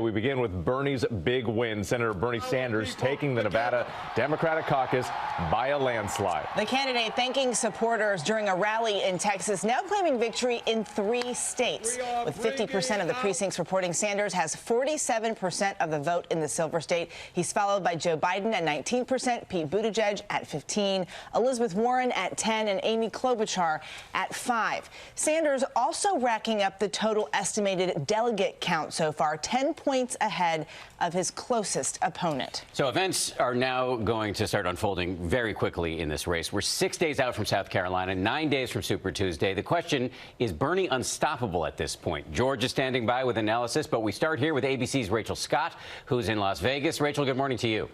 We begin with Bernie's big win. Senator Bernie Sanders taking the Nevada Democratic caucus by a landslide. The candidate thanking supporters during a rally in Texas, now claiming victory in 3 states. With 50% of the precincts reporting Sanders has 47% of the vote in the Silver State. He's followed by Joe Biden at 19%, Pete Buttigieg at 15%, Elizabeth Warren at 10%, and Amy Klobuchar at 5%. Sanders also racking up the total estimated delegate count so far, 10 points ahead of his closest opponent. So events are now going to start unfolding very quickly in this race. We're 6 days out from South Carolina, 9 days from Super Tuesday. The question, is Bernie unstoppable at this point? George is standing by with analysis, but we start here with ABC's Rachel Scott, who's in Las Vegas. Rachel, good morning to you.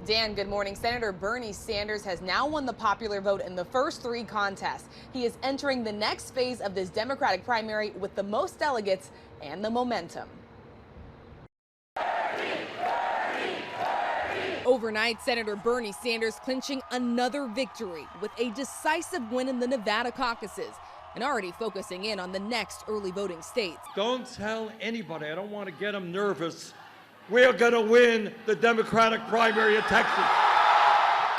Dan, good morning. Senator Bernie Sanders has now won the popular vote in the first 3 contests. He is entering the next phase of this Democratic primary with the most delegates and the momentum. Overnight, Senator Bernie Sanders clinching another victory with a decisive win in the Nevada caucuses and already focusing in on the next early voting states. Don't tell anybody. I don't want to get them nervous. We're going to win the Democratic primary in Texas.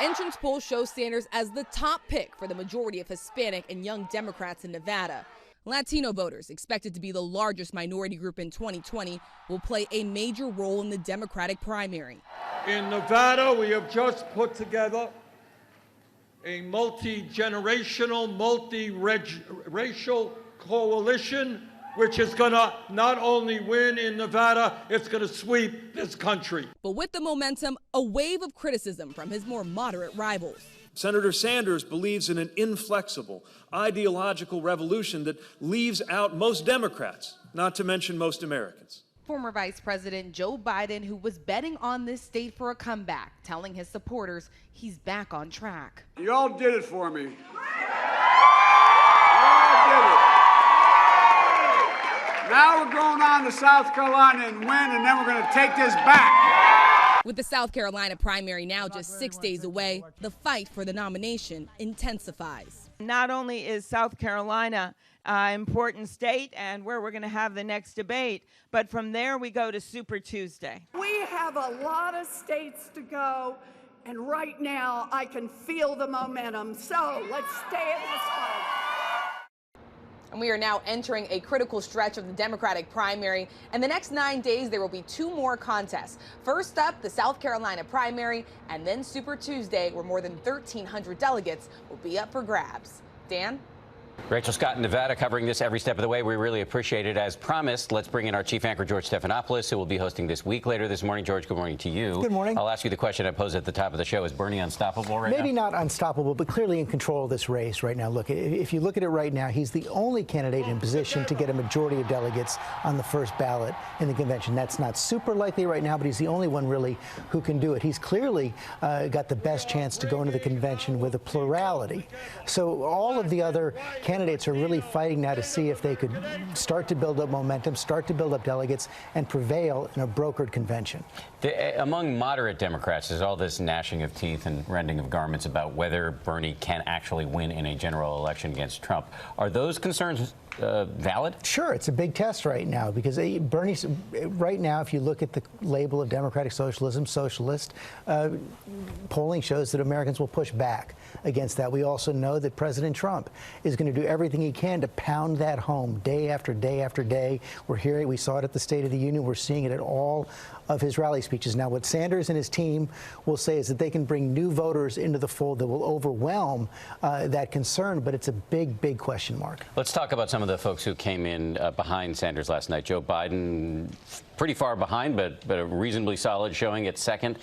Entrance polls show Sanders as the top pick for the majority of Hispanic and young Democrats in Nevada. Latino voters, expected to be the largest minority group in 2020, will play a major role in the Democratic primary. In Nevada, we have just put together a multi-generational, multi-racial coalition, which is going to not only win in Nevada, it's going to sweep this country. But with the momentum, a wave of criticism from his more moderate rivals. Senator Sanders believes in an inflexible, ideological revolution that leaves out most Democrats, not to mention most Americans. Former Vice President Joe Biden, who was betting on this state for a comeback, telling his supporters he's back on track. Y'all did it for me. Y'all did it. Now we're going on to South Carolina and win, and then we're going to take this back. With the South Carolina primary now just 6 days away, the fight for the nomination intensifies. Not only is South Carolina an important state and where we're going to have the next debate, but from there we go to Super Tuesday. We have a lot of states to go, and right now I can feel the momentum. So let's stay in this fight. And we are now entering a critical stretch of the Democratic primary. In the next 9 days, there will be 2 more contests. First up, the South Carolina primary, and then Super Tuesday, where more than 1,300 delegates will be up for grabs. Dan? Rachel Scott in Nevada covering this every step of the way. We really appreciate it. As promised, let's bring in our chief anchor, George Stephanopoulos, who will be hosting This Week later this morning. George, good morning to you. Good morning. I'll ask you the question I posed at the top of the show. Is Bernie unstoppable right now? Maybe not unstoppable, but clearly in control of this race right now. Look, if you look at it right now, he's the only candidate in position to get a majority of delegates on the first ballot in the convention. That's not super likely right now, but he's the only one really who can do it. He's clearly got the best chance to go into the convention with a plurality. So all of the other candidates are really fighting now to see if they could start to build up momentum, start to build up delegates, and prevail in a brokered convention. Among moderate Democrats, there's all this gnashing of teeth and rending of garments about whether Bernie can actually win in a general election against Trump. Are those concerns valid? Sure, it's a big test right now because Bernie's right now, if you look at the label of democratic socialism, socialist, polling shows that Americans will push back against that. We also know that President Trump is going to do everything he can to pound that home day after day after day. We're hearing, we saw it at the State of the Union. We're seeing it at all of his rally speeches. Now, what Sanders and his team will say is that they can bring new voters into the fold that will overwhelm that concern, but it's a big, big question mark. Let's talk about some of the folks who came in behind Sanders last night. Joe Biden, pretty far behind, but a reasonably solid showing at second.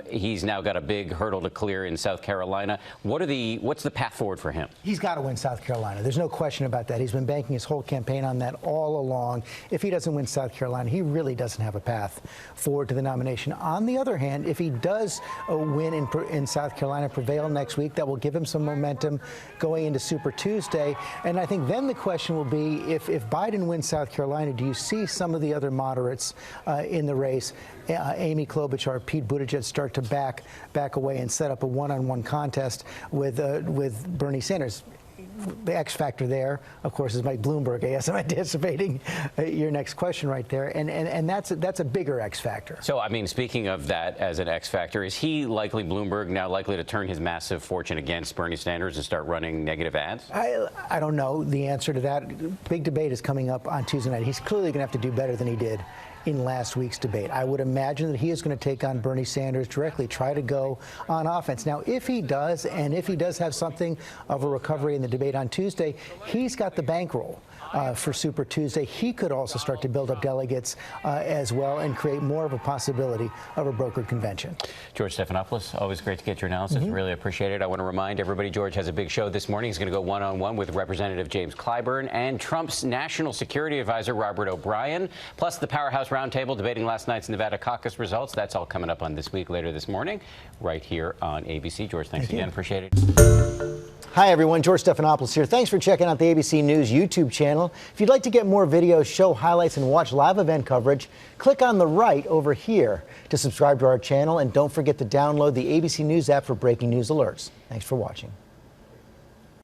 He's now got a big hurdle to clear in South Carolina. What's the path forward for him? He's got to win South Carolina. There's no question about that. He's been banking his whole campaign on that all along. If he doesn't win South Carolina, he really doesn't have a path forward to the nomination. On the other hand, if he does win in South Carolina, prevail next week, that will give him some momentum going into Super Tuesday. And I think then the question will be, if Biden wins South Carolina, do you see some of the other moderates in the race, Amy Klobuchar, Pete Buttigieg, start to back away and set up a one-on-one contest with Bernie Sanders? the X factor there, of course, is Mike Bloomberg. I guess I'm anticipating your next question right there, and that's a bigger X factor. So, I mean, speaking of that as an X factor, is he likely, Bloomberg, now likely to turn his massive fortune against Bernie Sanders and start running negative ads? I don't know the answer to that. Big debate is coming up on Tuesday night. He's clearly going to have to do better than he did in last week's debate. I would imagine that he is going to take on Bernie Sanders directly, try to go on offense. Now, if he does, and if he does have something of a recovery in the debate on Tuesday, he's got the bankroll for Super Tuesday. He could also start to build up delegates as well and create more of a possibility of a brokered convention. George Stephanopoulos, always great to get your analysis. Really appreciate it. I want to remind everybody George has a big show this morning. He's going to go one-on-one with Representative James Clyburn and Trump's National Security Advisor, Robert O'Brien, plus the Powerhouse Roundtable debating last night's Nevada caucus results. That's all coming up on This Week later this morning, right here on ABC. George, thanks again. Appreciate it. Hi, everyone. George Stephanopoulos here. Thanks for checking out the ABC News YouTube channel. If you'd like to get more videos, show highlights, and watch live event coverage, click on the right over here to subscribe to our channel. And don't forget to download the ABC News app for breaking news alerts. Thanks for watching.